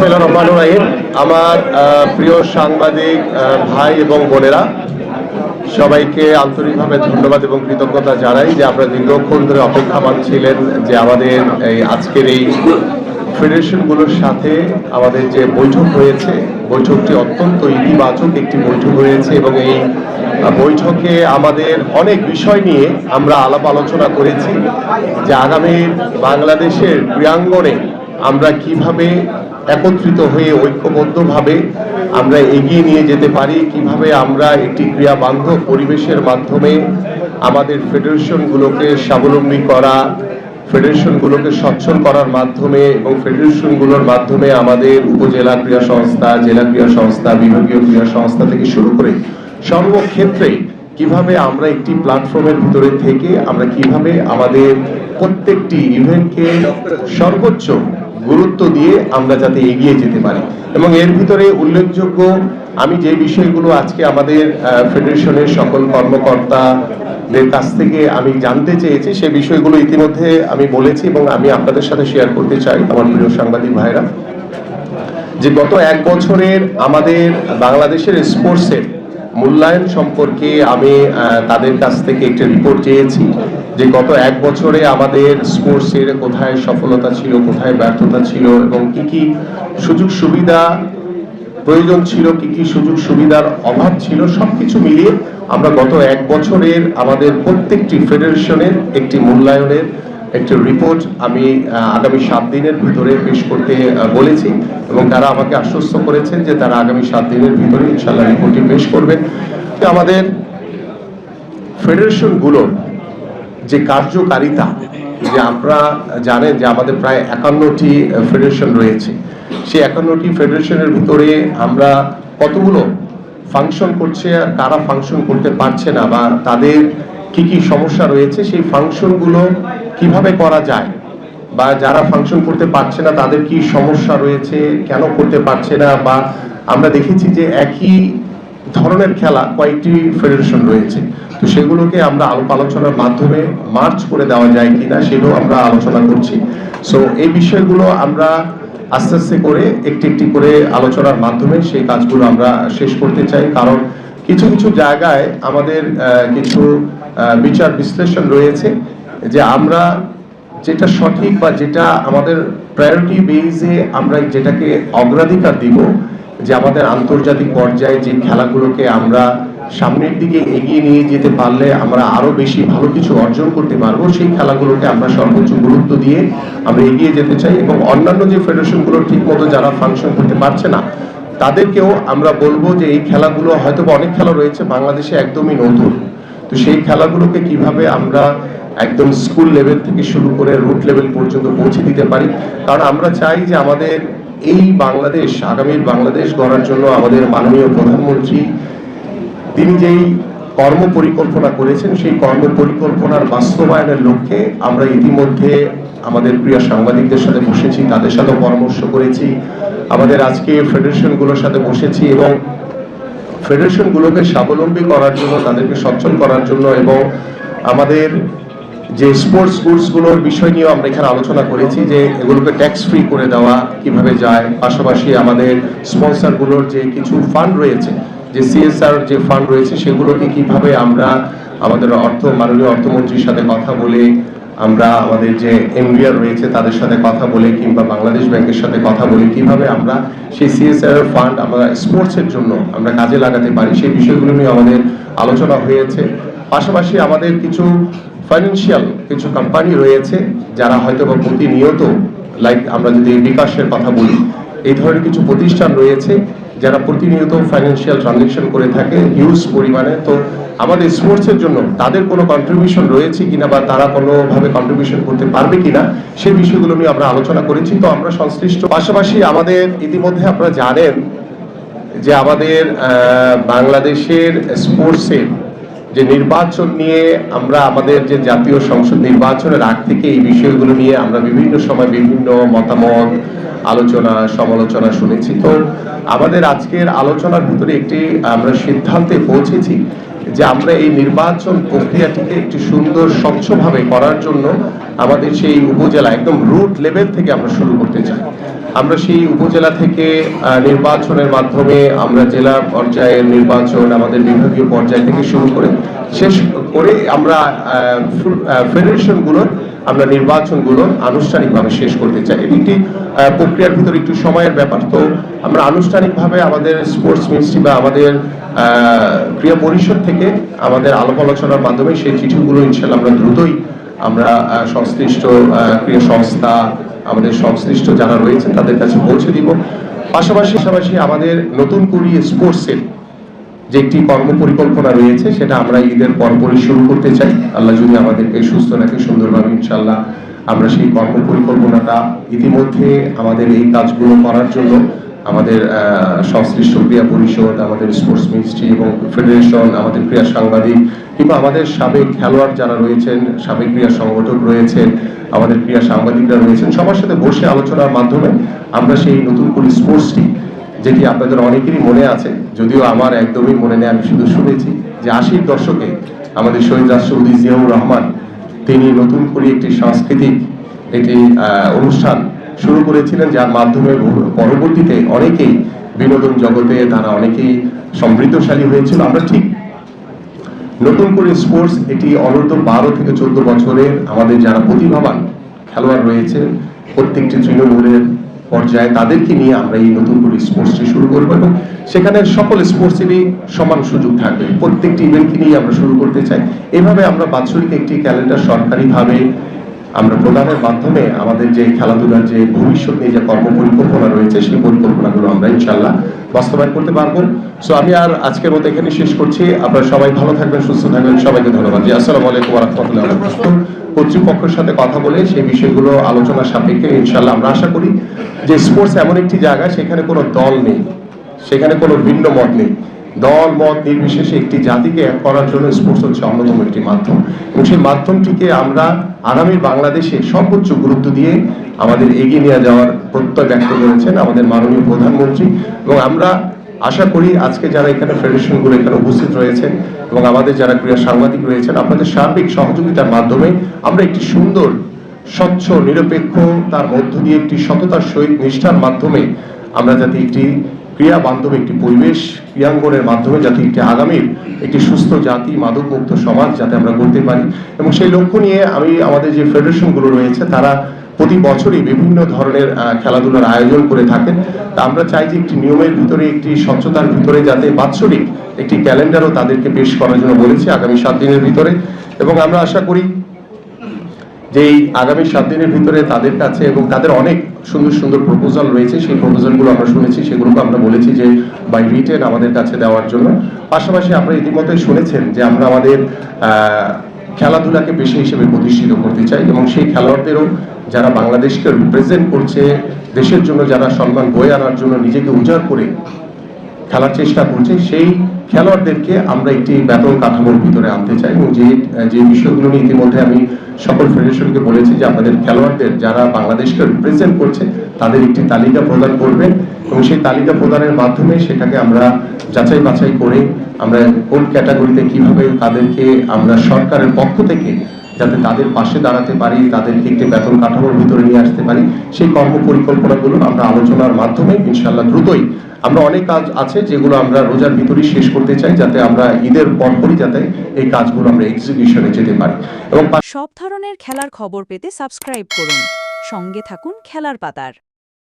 বিসমিল্লাহির রহমানির রহিম। আমার প্রিয় সাংবাদিক ভাই এবং বোনেরা, সবাইকে আন্তরিকভাবে ধন্যবাদ এবং কৃতজ্ঞতা জানাই যে আপনারা দীর্ঘক্ষণ ধরে অপেক্ষামান ছিলেন যে আমাদের এই আজকের এই ফেডারেশনগুলোর সাথে আমাদের যে বৈঠক হয়েছে, বৈঠকটি অত্যন্ত ইতিবাচক একটি বৈঠক হয়েছে এবং এই বৈঠকে আমাদের অনেক বিষয় নিয়ে আমরা আলাপ আলোচনা করেছি যে আগামী বাংলাদেশের ক্রীড়াঙ্গনে আমরা কিভাবে একত্রিত হয়ে ঐক্যবদ্ধভাবে আমরা এগিয়ে নিয়ে যেতে পারি, কিভাবে আমরা একটি ক্রীড়া বান্ধব পরিবেশের মাধ্যমে আমাদের ফেডারেশনগুলোকে স্বাবলম্বী করা, ফেডারেশনগুলোকে সচ্ছল করার মাধ্যমে এবং ফেডারেশনগুলোর মাধ্যমে আমাদের উপজেলা ক্রীড়া সংস্থা, জেলা ক্রীড়া সংস্থা, বিভাগীয় ক্রীড়া সংস্থা থেকে শুরু করে সর্বক্ষেত্রে কিভাবে আমরা একটি প্ল্যাটফর্মের ভিতরে থেকে আমরা কিভাবে আমাদের প্রত্যেকটি ইভেন্টকে সর্বোচ্চ গুরুত্ব দিয়ে আমরা যাতে এগিয়ে যেতে পারি। এবং এর ভিতরে উল্লেখযোগ্য আমি যে বিষয়গুলো আজকে আমাদের ফেডারেশনের সকল কর্মকর্তাদের কাছ থেকে আমি জানতে চেয়েছি সেই বিষয়গুলো ইতিমধ্যে আমি বলেছি এবং আমি আপনাদের সাথে শেয়ার করতে চাই আমার প্রিয় সাংবাদিক ভাইরা, যে গত এক বছরের আমাদের বাংলাদেশের স্পোর্টসের মূল্যায়ন সম্পর্কে আমি তাদের কাছ থেকে একটি রিপোর্ট চেয়েছি যে গত এক বছরে আমাদের স্পোর্টসের কোথায় সফলতা ছিল, কোথায় ব্যর্থতা ছিল এবং কি কি সুযোগ সুবিধা প্রয়োজন ছিল, কি কি সুযোগ সুবিধার অভাব ছিল, সবকিছু মিলিয়ে আমরা গত এক বছরের আমাদের প্রত্যেকটি ফেডারেশনের একটি মূল্যায়নের একটি রিপোর্ট আমি আগামী 7 দিনের ভিতরে পেশ করতে বলেছি এবং তারা আমাকে আশ্বস্ত করেছেন যে তারা আগামী 7 দিনের ভিতরে ইনশাআল্লাহ রিপোর্টটি পেশ করবেন। আমাদের ফেডারেশনগুলোর যে কার্যকারিতা, যে আপনারা জানেন যে আমাদের প্রায় 51টি ফেডারেশন রয়েছে, সেই 51টি ফেডারেশনের ভিতরে আমরা কতগুলো ফাংশন করছে আর কারা ফাংশন করতে পারছে না বা তাদের কি কি সমস্যা রয়েছে, সেই ফাংশনগুলো কিভাবে করা যায় বা যারা ফাংশন করতে পারছে না তাদের কি সমস্যা রয়েছে, কেন করতে পারছে না, বা আমরা দেখেছি যে একই ধরনের খেলা কয়েকটি ফেডারেশন রয়েছে, তো সেগুলোকে আমরা আলোচনার মাধ্যমে মার্চ করে দেওয়া যায় কিনা সেটাও আমরা আলোচনা করছি। সো এই বিষয়গুলো আমরা আস্তে আস্তে করে একটি একটি করে আলোচনার মাধ্যমে সেই কাজগুলো আমরা শেষ করতে চাই, কারণ কিছু কিছু জায়গায় আমাদের কিছু বিচার বিশ্লেষণ রয়েছে যে আমরা যেটা সঠিক বা যেটা আমাদের প্রায়োরিটি বেসে আমরা যেটাকে অগ্রাধিকার দিব, যে আমাদের আন্তর্জাতিক পর্যায়ে যে খেলাগুলোকে আমরা সামনের দিকে এগিয়ে নিয়ে যেতে পারলে আমরা আরো বেশি ভালো কিছু অর্জন করতে পারবো, সেই খেলাগুলোকে আমরা সর্বোচ্চ গুরুত্ব দিয়ে আমরা এগিয়ে যেতে চাই। এবং অন্যান্য যে ফেডারেশনগুলো ঠিক মতো যারা ফাংশন করতে পারছে না তাদেরকেও আমরা বলবো যে এই খেলাগুলো হয়তো অনেক খেলা রয়েছে বাংলাদেশে একদমই নতুন, তো সেই খেলাগুলোকে কিভাবে আমরা একদম স্কুল লেভেল থেকে শুরু করে রুট লেভেল পর্যন্ত পৌঁছে দিতে পারি। কারণ আমরা চাই যে আমাদের এই বাংলাদেশ, আগামীর বাংলাদেশ গড়ার জন্য আমাদের মাননীয় প্রধানমন্ত্রী তিনি যেই কর্ম পরিকল্পনা করেছেন সেই কর্ম পরিকল্পনার বাস্তবায়নের লক্ষ্যে আমরা ইতিমধ্যে আমাদের প্রিয় সাংবাদিকদের সাথে বসেছি, তাদের সাথে পরামর্শ করেছি, আমাদের আজকে ফেডারেশনগুলোর সাথে বসেছি এবং ফেডারেশনগুলোকে স্বাবলম্বী করার জন্য, তাদেরকে সচ্ছল করার জন্য এবং আমাদের যে স্পোর্টস গুডসগুলোর বিষয় নিয়েও আমরা এখানে আলোচনা করেছি যে এগুলোকে ট্যাক্স ফ্রি করে দেওয়া কিভাবে যায়, পাশাপাশি আমাদের স্পন্সরগুলোর যে কিছু ফান্ড রয়েছে, যে সিএসআর যে ফান্ড রয়েছে সেগুলোকে কিভাবে আমরা আমাদের মাননীয় অর্থমন্ত্রীর সাথে কথা বলে, আমরা আমাদের যে এমডিআর রয়েছে তাদের সাথে কথা বলে কিংবা বাংলাদেশ ব্যাংকের সাথে কথা বলে কিভাবে আমরা সেই সিএসআর ফান্ড আমরা স্পোর্টসের জন্য আমরা কাজে লাগাতে পারি, সেই বিষয়গুলো নিয়ে আমাদের আলোচনা হয়েছে। পাশাপাশি আমাদের কিছু ফাইন্যান্সিয়াল কিছু কোম্পানি রয়েছে যারা হয়তো বা প্রতিনিয়ত, লাইক আমরা যদি বিকাশের কথা বলি, এই ধরনের কিছু প্রতিষ্ঠান রয়েছে যারা প্রতিনিয়ত ফাইন্যান্সিয়াল ট্রানজাকশন করে থাকে হিউজ পরিমাণে, তো আমাদের স্পোর্টসের জন্য তাদের কোনো কন্ট্রিবিউশন রয়েছে কিনা বা তারা কোনোভাবে কন্ট্রিবিউশন করতে পারবে কিনা সেই বিষয়গুলো নিয়ে আমরা আলোচনা করেছি। তো আমরা সংশ্লিষ্ট পাশাপাশি আমাদের ইতিমধ্যে আপনারা জানেন যে আমাদের বাংলাদেশের স্পোর্টসের যে নির্বাচন নিয়ে আমরা আমাদের যে জাতীয় সংসদ নির্বাচনের আগ থেকে এই বিষয়গুলো নিয়ে আমরা বিভিন্ন সময় বিভিন্ন মতামত, আলোচনা সমালোচনা শুনেছি। তো আমাদের আজকের আলোচনার ভিতরে একটি আমরা সিদ্ধান্তে পৌঁছেছি যে আমরা এই নির্বাচন প্রক্রিয়াটিকে একটি সুন্দর স্বচ্ছভাবে করার জন্য আমাদের সেই উপজেলা একদম রুট লেভেল থেকে আমরা শুরু করতে চাই। আমরা সেই উপজেলা থেকে নির্বাচনের মাধ্যমে আমরা জেলা পর্যায়ের নির্বাচন আমাদের বিভাগীয় পর্যায় থেকে শুরু করে শেষ করে আমরা ফেডারেশনগুলোর আমরা নির্বাচনগুলো আনুষ্ঠানিকভাবে শেষ করতে চাই। এটি একটি প্রক্রিয়ার ভিতরে একটু সময়ের ব্যাপার। তো আমরা আনুষ্ঠানিকভাবে আমাদের স্পোর্টস মিনিস্ট্রি বা আমাদের ক্রীড়া পরিষদ থেকে আমাদের আলাপ আলোচনার মাধ্যমে সেই চিঠিগুলো ইনশাআল্লাহ আমরা দ্রুতই আমরা সংশ্লিষ্ট ক্রীড়া সংস্থা আমাদের সংশ্লিষ্ট যারা রয়েছেন তাদের কাছে পৌঁছে দিব। পাশাপাশি আমাদের নতুন করে স্পোর্টসের যে একটি কর্ম পরিকল্পনা রয়েছে সেটা আমরা ঈদের পরপরই শুরু করতে চাই। আল্লাহ যদি আমাদেরকে সুস্থ রাখে সুন্দরভাবে ইনশাআল্লাহ আমরা সেই কর্ম পরিকল্পনাটা ইতিমধ্যে আমাদের এই কাজগুলো করার জন্য আমাদের সংশ্লিষ্ট ক্রীড়া পরিষদ আমাদের স্পোর্টস মিনিস্ট্রি এবং ফেডারেশন আমাদের ক্রীড়া সাংবাদিক কিংবা আমাদের সাবেক খেলোয়াড় যারা রয়েছেন সাবেক ক্রীড়া সংগঠক রয়েছেন আমাদের ক্রীড়া সাংবাদিকরা রয়েছেন সবার সাথে বসে আলোচনার মাধ্যমে আমরা সেই নতুন করে স্পোর্টসটি যেটি আপনাদের অনেকেরই মনে আছে, যদিও আমার একদমই মনে নেই, আমি শুধু শুনেছি যে 80-র দশকে আমাদের শহীদ রাষ্ট্রপতি জিয়াউর রহমান তিনি নতুন করে একটি সাংস্কৃতিক একটি অনুষ্ঠান শুরু করেছিলেন, যার মাধ্যমে পরবর্তীতে অনেকেই বিনোদন জগতে তারা অনেকেই সমৃদ্ধশালী হয়েছিল। আমরা ঠিক নতুন করে স্পোর্টস এটি অনূর্ধ্ব 12 থেকে 14 বছরের আমাদের যারা প্রতিভাবান খেলোয়াড় রয়েছে প্রত্যেকটি তৃণমূলের পর্যায়ে তাদেরকে নিয়ে আমরা এই নতুন করে স্পোর্টসটি শুরু করবো এবং সেখানে সকল স্পোর্টসেরই সমান সুযোগ থাকবে। প্রত্যেকটি ইভেন্টকে নিয়ে আমরা শুরু করতে চাই। এভাবে আমরা বাৎসরিক একটি ক্যালেন্ডার সরকারিভাবে আমরা প্রদানের মাধ্যমে আমাদের যে খেলাধুলার যে ভবিষ্যৎ নিয়ে যে কর্ম পরিকল্পনা রয়েছে সেই পরিকল্পনাগুলো আমরা ইনশাআল্লাহ বাস্তবায়ন করতে পারবো। সো আমি আর আজকের মতো এখানে শেষ করছি। আপনারা সবাই ভালো থাকবেন, সুস্থ থাকবেন, সবাইকে ধন্যবাদ। জি আসসালামু আলাইকুম ওয়া রাহমাতুল্লাহি ওয়া বারাকাতুহু। কর্তৃপক্ষের সাথে কথা বলে সেই বিষয়গুলো আলোচনা সাপেক্ষে ইনশাআল্লাহ আমরা আশা করি যে স্পোর্টস এমন একটি জায়গা সেখানে কোনো দল নেই, সেখানে কোনো ভিন্ন মত নেই। দল মত নির্বিশেষে একটি জাতিকে এক করার জন্য স্পোর্টস হচ্ছে অন্যতম একটি মাধ্যম এবং সেই মাধ্যমটিকে আমরা আগামী বাংলাদেশে সর্বোচ্চ গুরুত্ব দিয়ে আমাদের এগিয়ে নিয়ে যাওয়ার প্রত্যয় ব্যক্ত করেছেন আমাদের মাননীয় প্রধানমন্ত্রী। এবং আমরা আশা করি আজকে যারা এখানে ফেডারেশনগুলো এখানে উপস্থিত রয়েছেন এবং আমাদের যারা ক্রীড়া সাংবাদিক রয়েছেন আপনাদের সার্বিক সহযোগিতার মাধ্যমে আমরা একটি সুন্দর স্বচ্ছ নিরপেক্ষ তার মধ্য দিয়ে একটি সততার সহিত নিষ্ঠার মাধ্যমে আমরা যাতে একটি ক্রিয়া বান্ধব একটি পরিবেশ ক্রিয়াঙ্গনের মাধ্যমে যাতে একটি আগামীর একটি সুস্থ জাতি মাদকমুক্ত সমাজ যাতে আমরা করতে পারি এবং সেই লক্ষ্য নিয়ে আমি আমাদের যে ফেডারেশনগুলো রয়েছে তারা প্রতি বছরই বিভিন্ন ধরনের খেলাধুলার আয়োজন করে থাকেন। তা আমরা চাই যে একটি নিয়মের ভিতরে একটি স্বচ্ছতার ভিতরে যাতে বাৎসরিক একটি ক্যালেন্ডারও তাদেরকে পেশ করার জন্য বলেছি আগামী 7 দিনের ভিতরে এবং আমরা আশা করি যে এই আগামী 7 দিনের ভিতরে তাদের কাছে এবং তাদের অনেক সুন্দর সুন্দর প্রপোজাল রয়েছে সেই প্রপোজালগুলো আমরা শুনেছি, সেগুলোকে আমরা বলেছি যে বাই রিটেন আমাদের কাছে দেওয়ার জন্য। পাশাপাশি আপনারা ইতিমধ্যে শুনেছেন যে আমরা আমাদের খেলাধুলাকে পেশা হিসেবে প্রতিষ্ঠিত করতে চাই এবং সেই খেলোয়াড়দেরও যারা বাংলাদেশকে রিপ্রেজেন্ট করছে দেশের জন্য যারা সম্মান বয়ে আনার জন্য নিজেকে উজাড় করে খেলার চেষ্টা করছে সেই খেলোয়াড়দেরকে আমরা একটি বেতন কাঠামোর ভিতরে আনতে চাই এবং যে বিষয়গুলো নিয়ে ইতিমধ্যে আমি সকল ফেডারেশনকে বলেছি যে আপনাদের খেলোয়াড়দের যারা বাংলাদেশকে রিপ্রেজেন্ট করছে তাদের একটি তালিকা প্রদান করবেন এবং সেই তালিকা প্রদানের মাধ্যমে সেটাকে আমরা যাচাই বাছাই করে আমরা কোন ক্যাটাগরিতে কিভাবে তাদেরকে আমরা সরকারের পক্ষ থেকে যাতে তাদের পাশে দাঁড়াতে পারি তাদেরকে একটি বেতন কাঠামোর ভিতরে নিয়ে আসতে পারি সেই কর্ম পরিকল্পনাগুলো আমরা আলোচনার মাধ্যমে ইনশাআল্লাহ দ্রুতই আমরা অনেক কাজ আছে যেগুলো আমরা রোজার ভিতরেই শেষ করতে চাই যাতে আমরা ঈদের পরপরই যাতে এই কাজগুলো আমরা এক্সিকিউশনে যেতে পারি। এবং সব ধরনের খেলার খবর পেতে সাবস্ক্রাইব করুন, সঙ্গে থাকুন খেলার পাতার।